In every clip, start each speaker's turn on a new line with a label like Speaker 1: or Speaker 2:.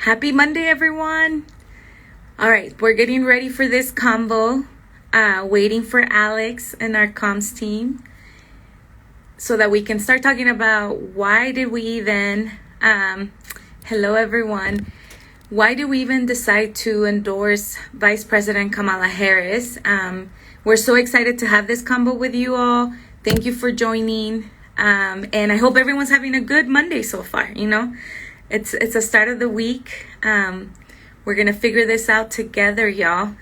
Speaker 1: Happy Monday, everyone. All right, we're getting ready for this combo, waiting for Alex and our comms team so that we can start talking about why did we even, hello, everyone. Why did we even decide to endorse Vice President Kamala Harris? We're so excited to have this combo with you all. Thank you for joining. And I hope everyone's having a good Monday so far. It's a start of the week. We're going to figure this out together, y'all.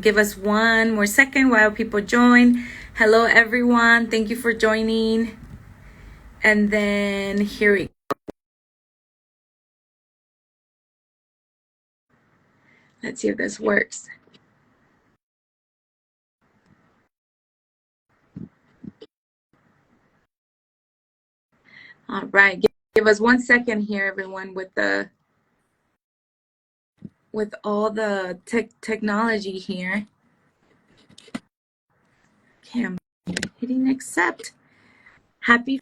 Speaker 1: Give us one more second while people join. Hello, everyone. Thank you for joining. And then here we go. Let's see if this works. All right. Give us 1 second here, everyone, with all the technology here. Okay, I'm hitting accept. Happy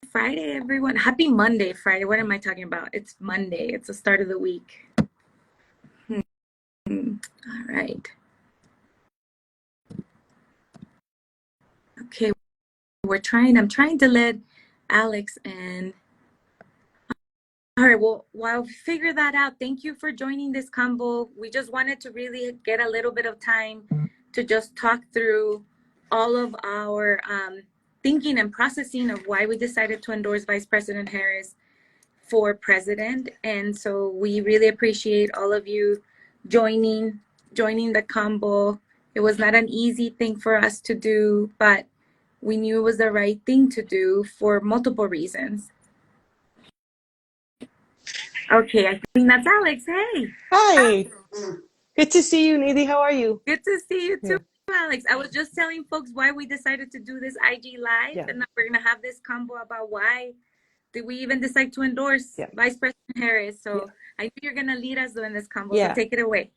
Speaker 1: Friday, everyone. Happy Monday, Friday. What am I talking about? It's Monday. It's the start of the week. All right. Okay, I'm trying to let Alex in. All right, well, while we figure that out, thank you for joining this combo. We just wanted to really get a little bit of time to just talk through all of our thinking and processing of why we decided to endorse Vice President Harris for president. And so we really appreciate all of you joining the combo. It was not an easy thing for us to do, but we knew it was the right thing to do for multiple reasons. Okay, I think that's Alex. Hey.
Speaker 2: Hi. Good to see you, Nidhi. How are you?
Speaker 1: Good to see you too,
Speaker 2: Yeah.
Speaker 1: Alex. I was just telling folks why we decided to do this IG live,
Speaker 2: Yeah.
Speaker 1: and now we're gonna have this combo about why did we even decide to endorse
Speaker 2: Yeah.
Speaker 1: Vice President Harris. So
Speaker 2: Yeah.
Speaker 1: I know you're gonna lead us in this combo. So
Speaker 2: Yeah.
Speaker 1: take it away.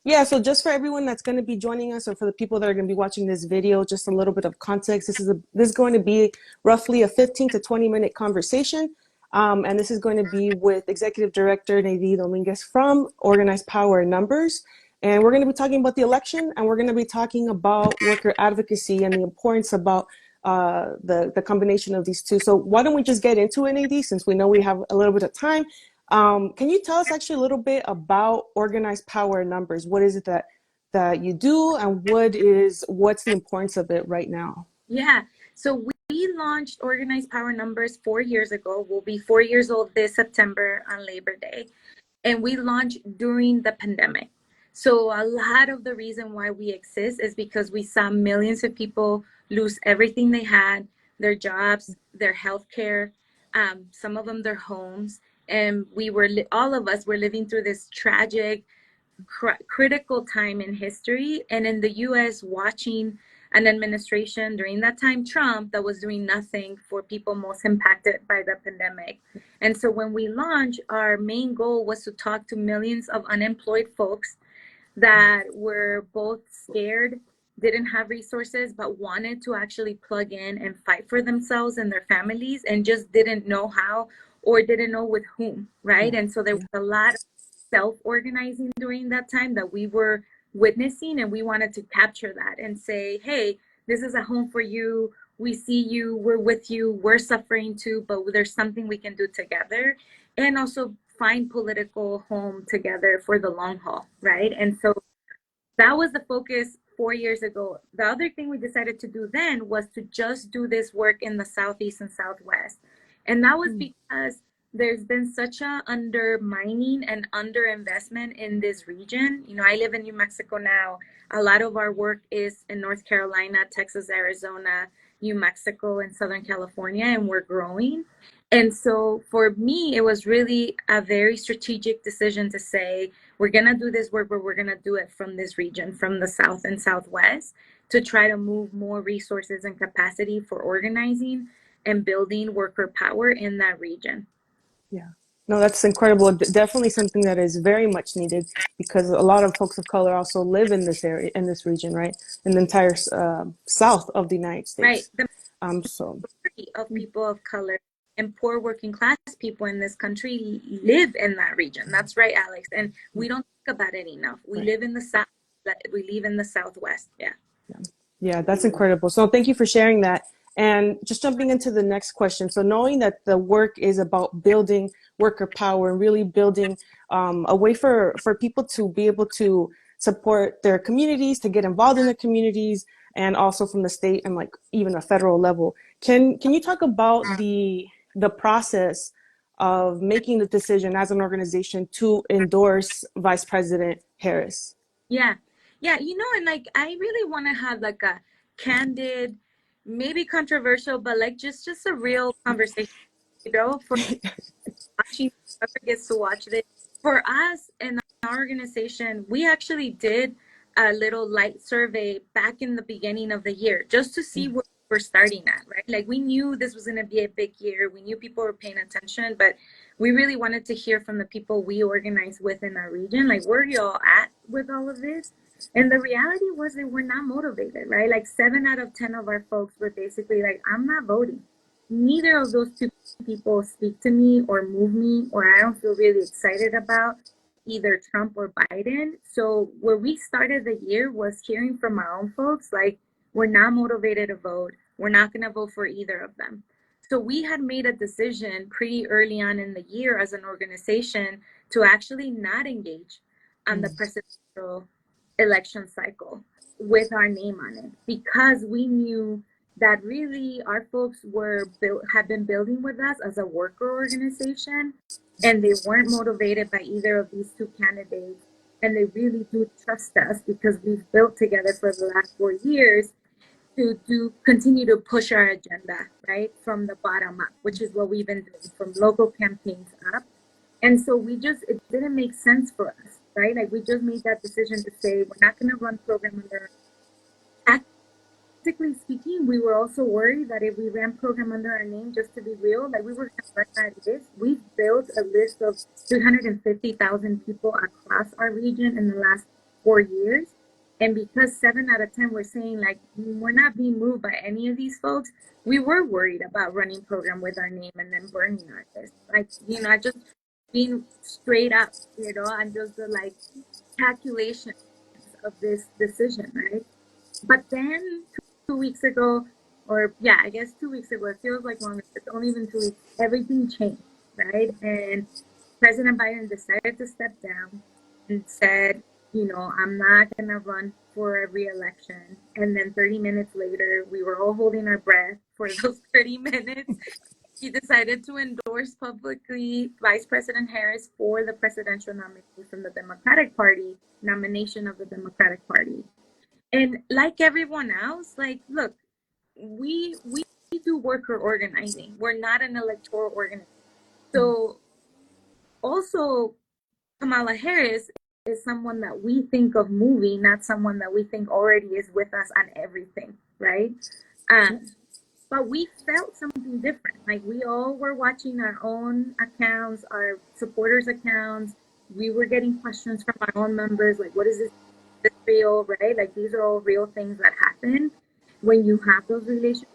Speaker 2: Yeah. So just for everyone that's going to be joining us, or for the people that are going to be watching this video, just a little bit of context. This is going to be roughly a 15 to 20-minute conversation. And this is going to be with Executive Director Nidhi Dominguez from Organized Power in Numbers. And we're going to be talking about the election, and we're going to be talking about worker advocacy and the importance about the combination of these two. So why don't we just get into it, Nidhi, since we know we have a little bit of time. Can you tell us actually a little bit about Organized Power in Numbers? What is it that you do, and what's the importance of it right now?
Speaker 1: Yeah. So we launched Organized Power Numbers 4 years ago. We'll be 4 years old this September on Labor Day. And we launched during the pandemic. So a lot of the reason why we exist is because we saw millions of people lose everything they had, their jobs, their healthcare, some of them their homes. And all of us were living through this tragic, critical time in history. And in the US, watching an administration during that time, Trump, that was doing nothing for people most impacted by the pandemic. And so when we launched, our main goal was to talk to millions of unemployed folks that were both scared, didn't have resources, but wanted to actually plug in and fight for themselves and their families, and just didn't know how or didn't know with whom, right? And so there was a lot of self-organizing during that time that we were witnessing, and we wanted to capture that and say, hey, this is a home for you. We see you, we're with you, we're suffering too, but there's something we can do together, and also find political home together for the long haul, right? And so that was the focus 4 years ago. The other thing we decided to do then was to just do this work in the Southeast and Southwest. And that was because there's been such a undermining and underinvestment in this region. I live in New Mexico now. A lot of our work is in North Carolina, Texas, Arizona, New Mexico, and Southern California, and we're growing. And so for me, it was really a very strategic decision to say, we're going to do this work, but we're going to do it from this region, from the South and Southwest, to try to move more resources and capacity for organizing and building worker power in that region.
Speaker 2: Yeah. No, that's incredible. Definitely something that is very much needed, because a lot of folks of color also live in this area, in this region, right? In the entire south of the United
Speaker 1: Right.
Speaker 2: States.
Speaker 1: The
Speaker 2: So
Speaker 1: majority of people of color and poor working class people in this country live in that region. That's right, Alex. And we don't think about it enough. We
Speaker 2: Right.
Speaker 1: live in the South. We live in the Southwest. Yeah.
Speaker 2: Yeah, that's incredible. So thank you for sharing that. And just jumping into the next question. So knowing that the work is about building worker power and really building a way for people to be able to support their communities, to get involved in the communities, and also from the state and like even a federal level. Can you talk about the process of making the decision as an organization to endorse Vice President Harris?
Speaker 1: Yeah. Yeah. And like, I really want to have like a candid, maybe controversial, but like just a real conversation, for watching, whoever gets to watch this. For us in our organization, we actually did a little light survey back in the beginning of the year just to see where we're starting at, right? Like we knew this was going to be a big year. We knew people were paying attention, but we really wanted to hear from the people we organize with in our region. Like, where y'all at with all of this? And the reality was they were not motivated, right? Like 7 out of 10 of our folks were basically like, I'm not voting. Neither of those two people speak to me or move me, or I don't feel really excited about either Trump or Biden. So where we started the year was hearing from our own folks, like, we're not motivated to vote. We're not going to vote for either of them. So we had made a decision pretty early on in the year as an organization to actually not engage on the presidential election cycle with our name on it, because we knew that really our folks had been building with us as a worker organization, and they weren't motivated by either of these two candidates, and they really do trust us because we've built together for the last 4 years to continue to push our agenda, right, from the bottom up, which is what we've been doing from local campaigns up. And so it didn't make sense for us, right? Like we just made that decision to say we're not going to run program under. Practically speaking, we were also worried that if we ran program under our name, just to be real, like we were going to run that list. We've built a list of 350,000 people across our region in the last 4 years. And because 7 out of 10 were saying like we're not being moved by any of these folks, we were worried about running program with our name and then burning our list. Like, just being straight up, and just the like calculations of this decision, right? But then 2 weeks ago, or yeah, I guess 2 weeks ago, it feels like longer, it's only been 2 weeks, everything changed, right? And President Biden decided to step down and said, I'm not going to run for a re-election. And then 30 minutes later, we were all holding our breath for those 30 minutes. He decided to endorse publicly Vice President Harris for the presidential nominee from the Democratic Party, nomination of the Democratic Party. And like everyone else, like, look, we do worker organizing. We're not an electoral organization. So also, Kamala Harris is someone that we think of moving, not someone that we think already is with us on everything, right? But we felt something different. Like we all were watching our own accounts, our supporters' accounts. We were getting questions from our own members, like, what is this real, right? Like these are all real things that happen when you have those relationships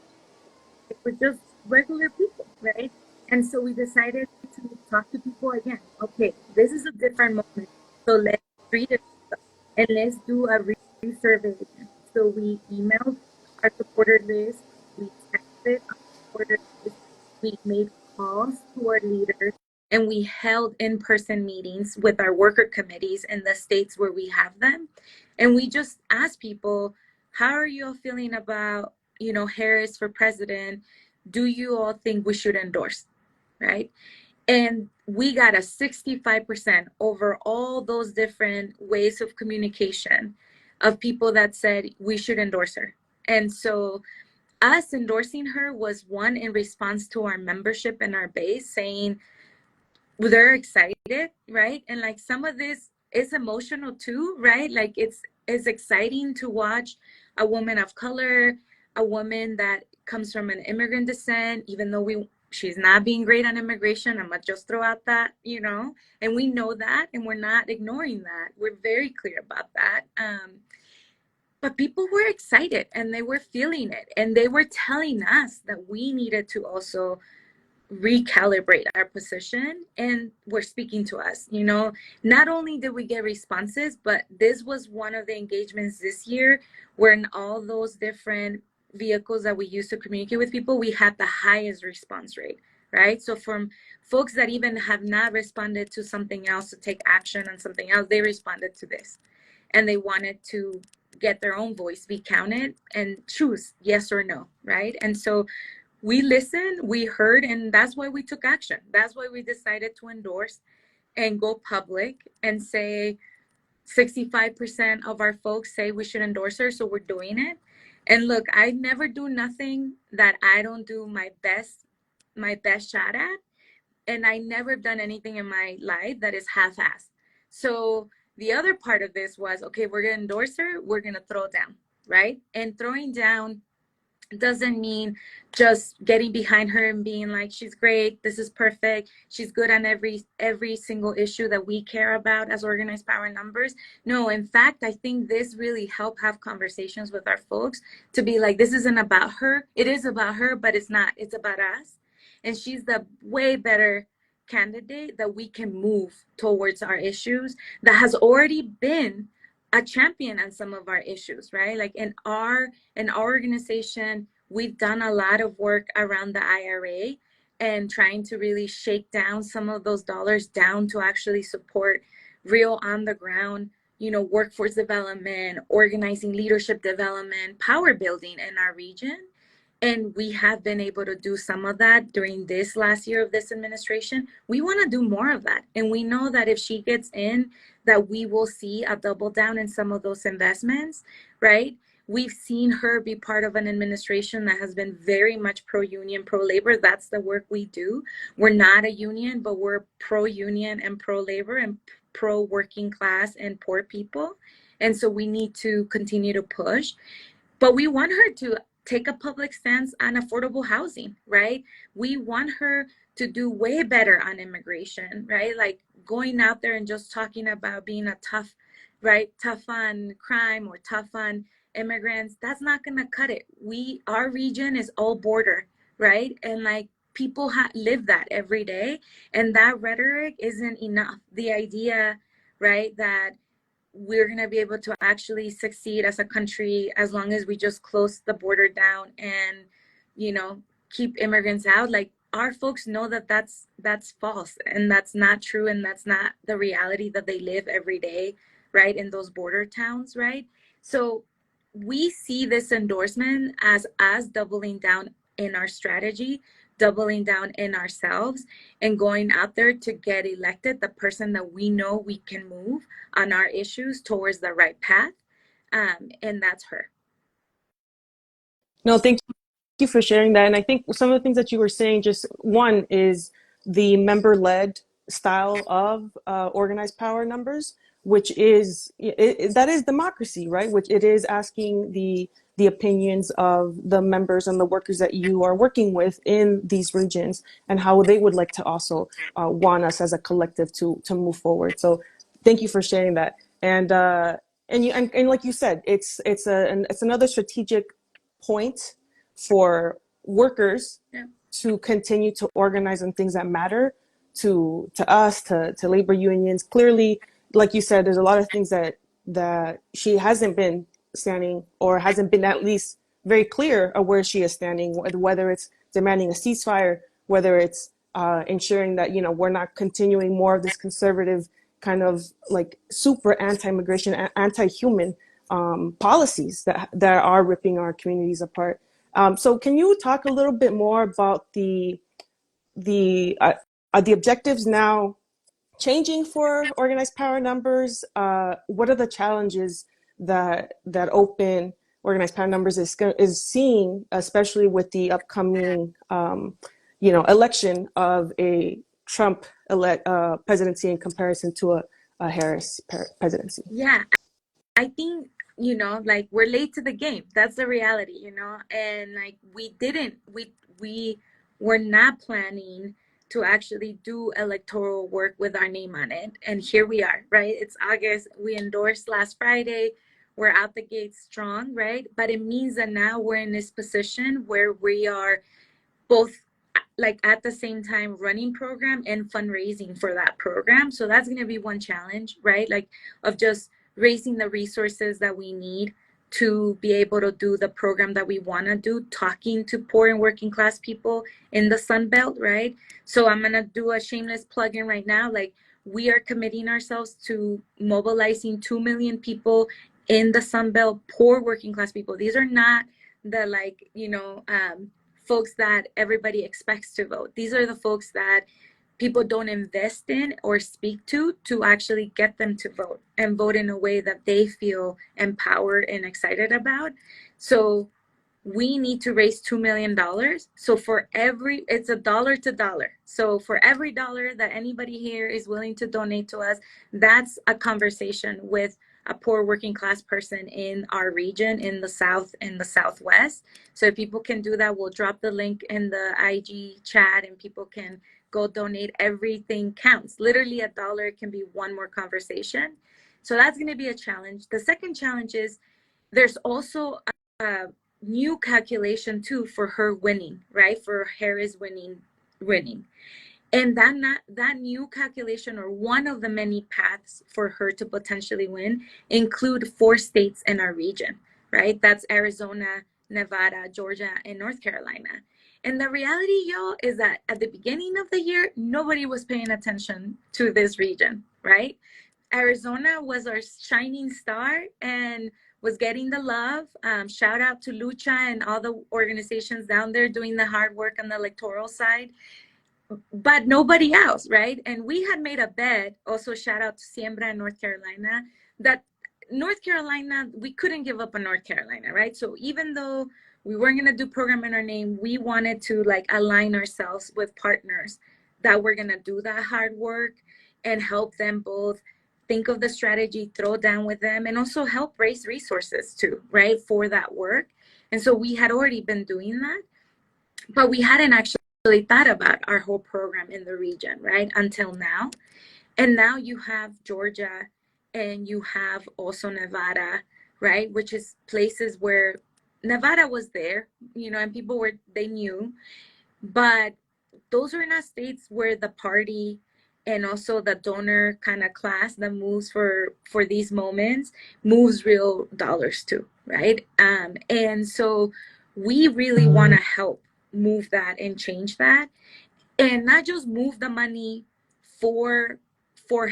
Speaker 1: with just regular people, right? And so we decided to talk to people again. Okay, this is a different moment. So let's treat it and let's do a survey again. So we emailed our supporter list, we texted our supporter list, we made calls to our leaders, and we held in-person meetings with our worker committees in the states where we have them. And we just asked people, how are you all feeling about, Harris for president? Do you all think we should endorse, right? And we got a 65% over all those different ways of communication of people that said we should endorse her. And so us endorsing her was one in response to our membership and our base saying, well, they're excited, right? And like some of this is emotional too, right? Like it's exciting to watch a woman of color, a woman that comes from an immigrant descent, even though she's not being great on immigration. I'm gonna just throw out that, and we know that, and we're not ignoring that. We're very clear about that. But people were excited and they were feeling it, and they were telling us that we needed to also recalibrate our position, and were speaking to us. Not only did we get responses, but this was one of the engagements this year where in all those different vehicles that we use to communicate with people, we had the highest response rate, right? So from folks that even have not responded to something else to take action on something else, they responded to this, and they wanted to get their own voice be counted and choose yes or no, right? And so we listened, we heard, and that's why we took action. That's why we decided to endorse and go public and say 65% of our folks say we should endorse her, so we're doing it. And look, I never do nothing that I don't do my best shot at, and I never done anything in my life that is half-assed. So the other part of this was, okay, we're gonna endorse her, we're gonna throw down, right? And throwing down doesn't mean just getting behind her and being like, she's great, this is perfect, she's good on every single issue that we care about as Organized Power Numbers. No, in fact, I think this really helped have conversations with our folks to be like, this isn't about her. It is about her, but it's not. It's about us. And she's the way better candidate that we can move towards our issues, that has already been a champion on some of our issues, right? Like in our organization, we've done a lot of work around the IRA and trying to really shake down some of those dollars down to actually support real on the ground, workforce development, organizing leadership development, power building in our region. And we have been able to do some of that during this last year of this administration. We want to do more of that. And we know that if she gets in, that we will see a double down in some of those investments, right? We've seen her be part of an administration that has been very much pro-union, pro-labor. That's the work we do. We're not a union, but we're pro-union and pro-labor and pro-working class and poor people. And so we need to continue to push. But we want her to take a public stance on affordable housing, right? We want her to do way better on immigration, right? Like going out there and just talking about being a tough, right? Tough on crime or tough on immigrants. That's not going to cut it. Our region is all border, right? And like people live that every day. And that rhetoric isn't enough. The idea, right, that we're going to be able to actually succeed as a country as long as we just close the border down and keep immigrants out. Like our folks know that that's false, and that's not true, and that's not the reality that they live every day, right, in those border towns, right? So we see this endorsement as us doubling down in our strategy, doubling down in ourselves, and going out there to get elected the person that we know we can move on our issues towards the right path. And that's her.
Speaker 2: No, thank you for sharing that. And I think some of the things that you were saying, just one is the member-led style of organized power numbers, which is that is democracy, right? Which it is asking the opinions of the members and the workers that you are working with in these regions and how they would like to also want us as a collective to move forward. So thank you for sharing that. And like you said, it's another strategic point for workers
Speaker 1: Yeah.
Speaker 2: to continue to organize on things that matter to us, to labor unions. Clearly, like you said, there's a lot of things that she hasn't been standing, or hasn't been at least very clear of where she is standing, whether it's demanding a ceasefire, whether it's ensuring that we're not continuing more of this conservative kind of like super anti-immigration, anti-human policies that are ripping our communities apart. So can you talk a little bit more about the objectives now changing for organized power numbers? What are the challenges that open organized power numbers is seeing, especially with the upcoming election of a Trump presidency in comparison to a Harris presidency?
Speaker 1: Yeah, I think, like we're late to the game. That's the reality, and like we were not planning to actually do electoral work with our name on it. And here we are, right? It's August. We endorsed last Friday. We're out the gate strong, right? But it means that now we're in this position where we are both like at the same time running program and fundraising for that program. So that's going to be one challenge, right? Like of just raising the resources that we need to be able to do the program that we want to do, talking to poor and working class people in the Sun Belt, right? So I'm going to do a shameless plug-in right now. Like we are committing ourselves to mobilizing 2 million people in the Sun Belt, poor working class people. These are not the like, folks that everybody expects to vote. These are the folks that people don't invest in or speak to actually get them to vote and vote in a way that they feel empowered and excited about. So we need to raise $2 million. So for every, it's a dollar to dollar. So for every dollar that anybody here is willing to donate to us, that's a conversation with a poor working class person in our region, in the South and the Southwest. So if people can do that, we'll drop the link in the IG chat and people can go donate. Everything counts. Literally a dollar can be one more conversation. So that's going to be a challenge. The second challenge is there's also a new calculation too for her winning, right? For Harris winning. And that new calculation, or one of the many paths for her to potentially win, include 4 states in our region, right? That's Arizona, Nevada, Georgia, and North Carolina. And the reality, y'all, is that at the beginning of the year, nobody was paying attention to this region, right? Arizona was our shining star and was getting the love. Shout out to Lucha and all the organizations down there doing the hard work on the electoral side, but nobody else, right? And we had made a bet, also shout out to Siembra in North Carolina, that North Carolina, we couldn't give up on North Carolina, right? So even though we weren't going to do program in our name, we wanted to like align ourselves with partners that were going to do that hard work and help them both think of the strategy, throw down with them, and also help raise resources too, right, for that work. And so we had already been doing that, but we hadn't actually thought about our whole program in the region, right, until now. And now you have Georgia and you have also Nevada, right, which is places where Nevada was there, and people they knew, but those are not states where the party and also the donor kind of class that moves for these moments moves real dollars too, right? And so we really want to help move that and change that, and not just move the money for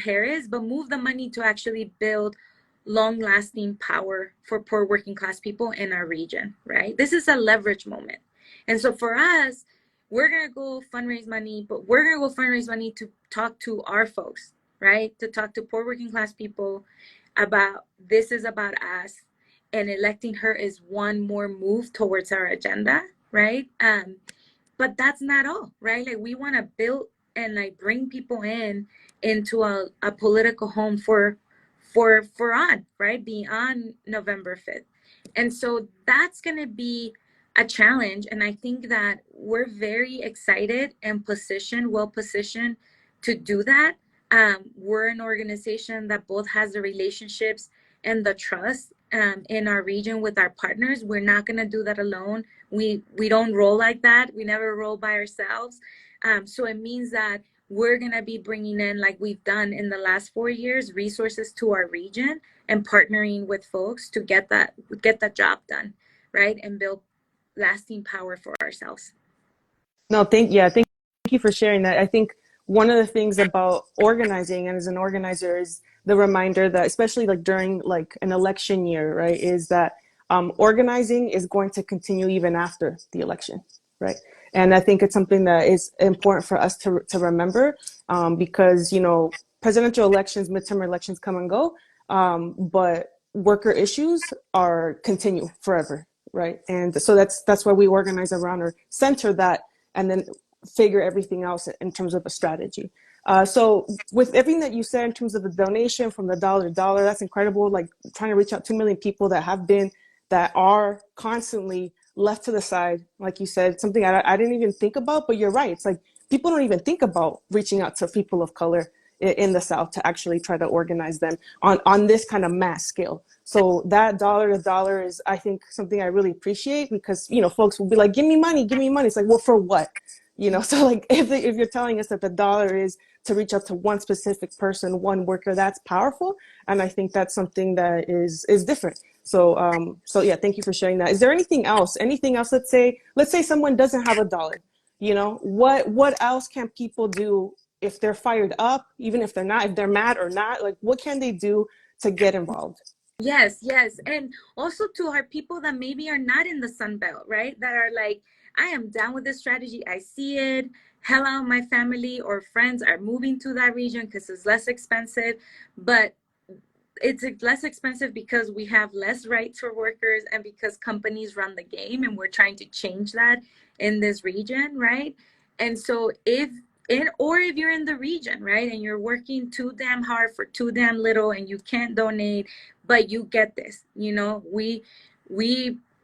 Speaker 1: Harris, but move the money to actually build long lasting power for poor working class people in our region, right? This is a leverage moment. And so for us, we're going to go fundraise money, but we're going to go fundraise money to talk to our folks, right? To talk to poor working class people about this is about us, and electing her is one more move towards our agenda, right? But that's not all, right? Like we want to build and like bring people into a political home for on, right, beyond November 5th. And so that's going to be a challenge, and I think that we're very excited and well positioned to do that. We're an organization that both has the relationships and the trust in our region with our partners. We're not going to do that alone. We don't roll like that. We never roll by ourselves. So it means that we're going to be bringing in, like we've done in the last 4 years, resources to our region and partnering with folks to get that job done, right, and build lasting power for ourselves.
Speaker 2: No, thank you for sharing that. I think one of the things about organizing and as an organizer is the reminder that, especially like during like an election year, right, is that organizing is going to continue even after the election, right? And I think it's something that is important for us to remember, because, presidential elections, midterm elections come and go, but worker issues are continue forever, right? And so that's why we organize around or center that, and then figure everything else in terms of a strategy. So with everything that you said in terms of the donation from the dollar to dollar, that's incredible. Like trying to reach out 2 million people that are constantly left to the side. Like you said, something I didn't even think about, but you're right. It's like people don't even think about reaching out to people of color in the South to actually try to organize them on this kind of mass scale. So that dollar to dollar is, I think, something I really appreciate, because, folks will be like, give me money. It's like, well, for what? you know. So like if you're telling us that the dollar is to reach out to one specific person, one worker, that's powerful. And I think that's something that is different. So so yeah, thank you for sharing that. Is there anything else? Anything else? Let's say someone doesn't have a dollar. You know, what else can people do if they're fired up, even if they're not, if they're mad or not? Like what can they do to get involved?
Speaker 1: Yes, yes. And also to our people that maybe are not in the Sun Belt, right? That are like, I am down with this strategy. I see it. Hello, my family or friends are moving to that region because it's less expensive. But it's less expensive because we have less rights for workers and because companies run the game, and we're trying to change that in this region, right? And so if you're in the region, right, and you're working too damn hard for too damn little and you can't donate, but you get this,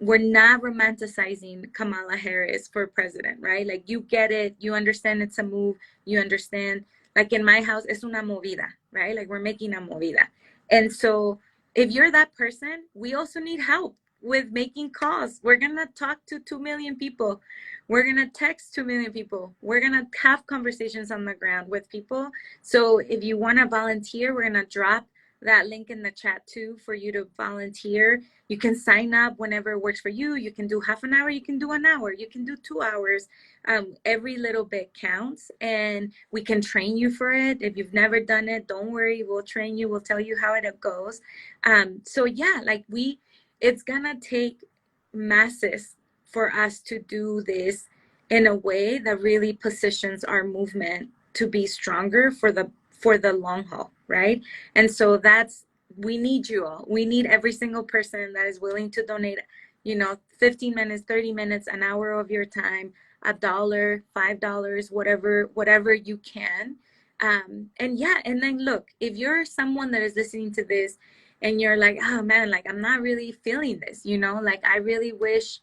Speaker 1: we're not romanticizing Kamala Harris for president, right? Like, you get it, you understand it's a move, you understand, like in my house, es una movida, right? Like, we're making a movida. And so if you're that person, we also need help with making calls. We're going to talk to 2 million people. We're going to text 2 million people. We're going to have conversations on the ground with people. So if you want to volunteer, we're going to drop that link in the chat too for you to volunteer. You can sign up whenever it works for you. You can do half an hour, you can do an hour, you can do 2 hours. Every little bit counts, and we can train you for it. If you've never done it, don't worry, we'll train you, we'll tell you how it goes. So yeah, like it's gonna take masses for us to do this in a way that really positions our movement to be stronger for the long haul, right? And so we need you all. We need every single person that is willing to donate, 15 minutes, 30 minutes, an hour of your time, $1, $5, whatever you can. And yeah, and then look, if you're someone that is listening to this and you're like, oh man, like I'm not really feeling this, like I really wish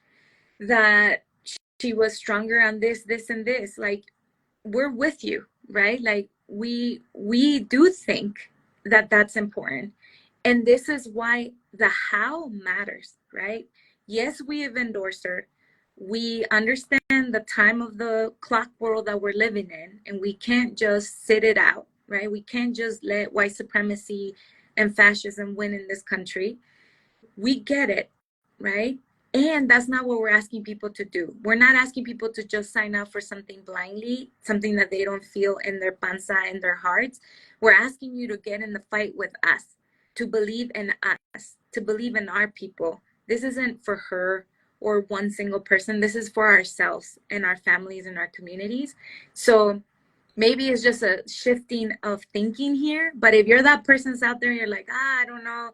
Speaker 1: that she was stronger on this and this, like we're with you, right? Like we do think that that's important. And this is why the how matters, right? Yes, we have endorsed her. We understand the time of the clock world that we're living in, and we can't just sit it out, right? We can't just let white supremacy and fascism win in this country. We get it, right? And that's not what we're asking people to do. We're not asking people to just sign up for something blindly, something that they don't feel in their panza, in their hearts. We're asking you to get in the fight with us, to believe in us, to believe in our people. This isn't for her or one single person. This is for ourselves and our families and our communities. So maybe it's just a shifting of thinking here. But if you're that person's out there, you're like, I don't know,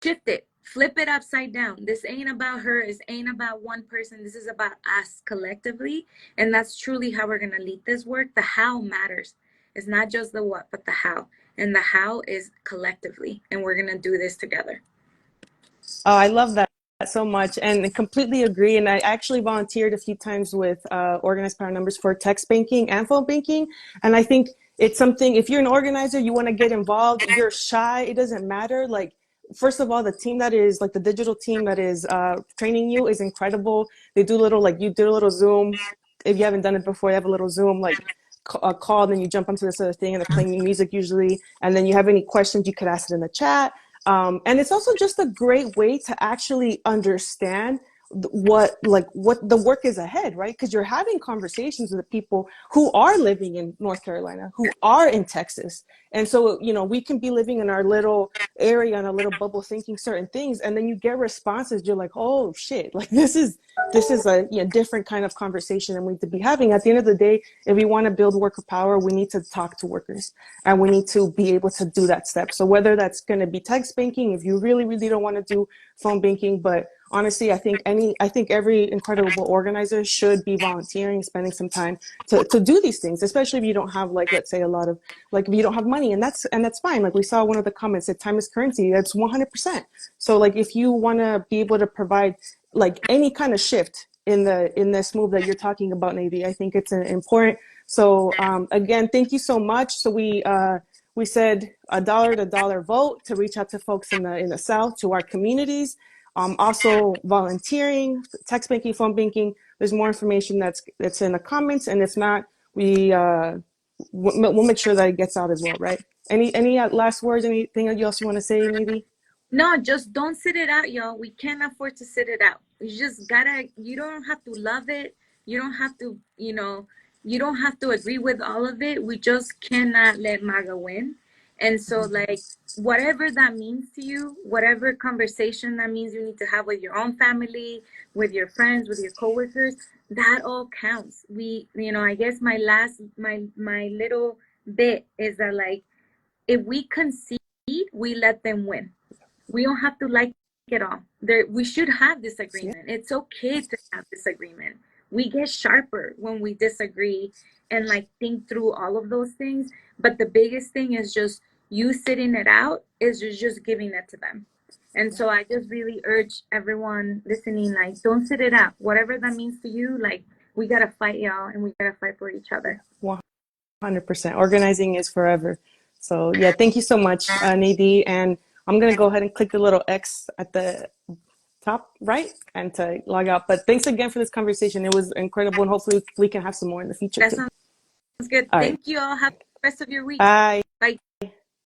Speaker 1: shift it, flip it upside down. This ain't about her, this ain't about one person, this is about us collectively. And that's truly how we're going to lead this work. The how matters. It's not just the what, but the how. And the how is collectively, and we're going to do this together.
Speaker 2: Oh, I love that so much, and I completely agree. And I actually volunteered a few times with Organized Power Numbers for text banking and phone banking. And I think it's something, if you're an organizer, you want to get involved, you're shy, it doesn't matter. Like, first of all, the team that is, like the digital team that is training you is incredible. They do little, like you do a little Zoom. If you haven't done it before, you have a little Zoom, like a call, then you jump onto this other thing and they're playing music usually. And then you have any questions, you could ask it in the chat. And it's also just a great way to actually understand what the work is ahead, right? Because you're having conversations with the people who are living in North Carolina, who are in Texas. And so, we can be living in our little area, in a little bubble, thinking certain things, and then you get responses. You're like, oh shit, like this is a different kind of conversation that we need to be having. At the end of the day, if we want to build worker power, we need to talk to workers, and we need to be able to do that step. So whether that's going to be text banking, if you really, really don't want to do phone banking, but honestly, I think every incredible organizer should be volunteering, spending some time to do these things, especially if you don't have, like, let's say a lot of, like, if you don't have money, and that's fine. Like we saw one of the comments that time is currency. That's 100%. So like, if you want to be able to provide like any kind of shift in this move that you're talking about, Navy, I think it's important. So again, thank you so much. So we said $1 to dollar vote to reach out to folks in the South, to our communities. Also volunteering, text banking, phone banking, there's more information that's in the comments, and if not, we'll make sure that it gets out as well, right? Any last words? Anything else you want to say, maybe?
Speaker 1: No, just don't sit it out, y'all. We can't afford to sit it out. You just gotta, you don't have to love it. You don't have to, you don't have to agree with all of it. We just cannot let MAGA win. And so, like, whatever that means to you, whatever conversation that means you need to have with your own family, with your friends, with your coworkers, that all counts. I guess my little bit is that, like, if we concede, we let them win. We don't have to like it all. We should have
Speaker 2: Yeah.
Speaker 1: disagreement. It's okay to have disagreement. We get sharper when we disagree and like think through all of those things. But the biggest thing is just you sitting it out is just giving it to them. And so I just really urge everyone listening, like, don't sit it out. Whatever that means to you, like, we gotta fight, y'all, and we gotta fight for each other.
Speaker 2: 100%. Organizing is forever. So yeah, thank you so much, Nadine. And I'm gonna go ahead and click the little X at the top right and to log out. But thanks again for this conversation. It was incredible, and hopefully we can have some more in the future
Speaker 1: That
Speaker 2: too.
Speaker 1: sounds good.
Speaker 2: All right.
Speaker 1: Thank you all. Have the rest of your week.
Speaker 2: Bye.
Speaker 1: Bye.